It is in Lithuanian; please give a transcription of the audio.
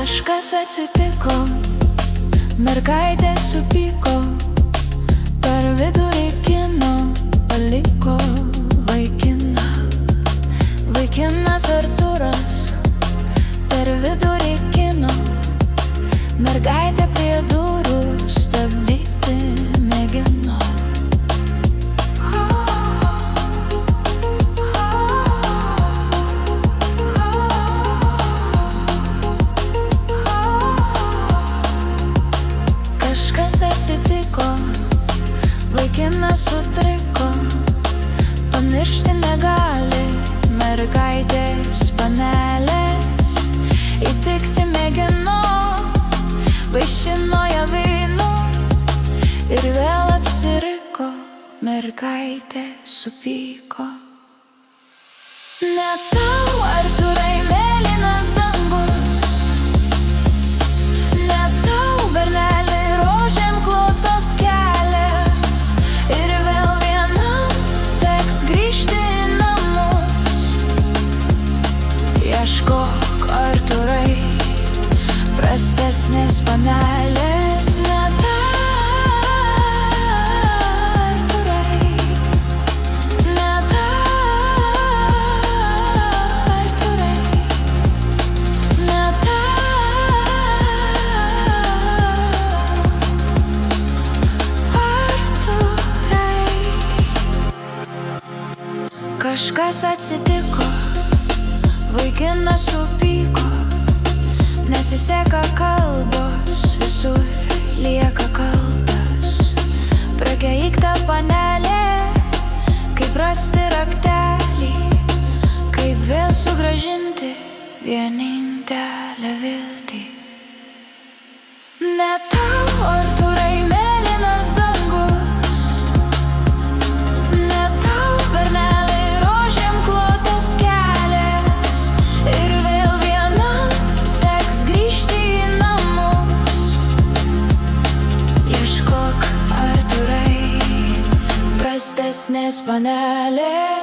Kažkas atsitiko, mergaitė supyko, per vidurį kino paliko vaikiną. Vaikinas Artūras per vidurį kino, mergaitė prie durų stabdyti mėgino. Kažkas atsitiko, vaikinas sutriko, pamiršti negali mergaitės panelės. Įtikti mėgino, vaišino ją vynu ir vėl apsiriko, mergaitė supyko. Ne tau, Artūrai, mėlynas dangus, ne tau, berneli, rožėm klotas kelias, ir vėl vienam teks grįžti į namus. Ieškok, Artūrai, prastesnės panelės. Ne tau, Artūrai, ne tau, Artūrai, ne tau, Artūrai. Kažkas atsitiko, vaikinas supyko, nesiseka kalbos, visur lieka kaltas. Prakeikta panelė, kaip rasti raktelį, kaip vėl sugrąžinti vienintelę viltį. Ne tau, Artūrai, mėlynas dangus, ne tau, berneli, rožėm klotas kelias, ir vėl vienam teks grįžti į namus. Ieškok, Artūrai, prastesnės panelės.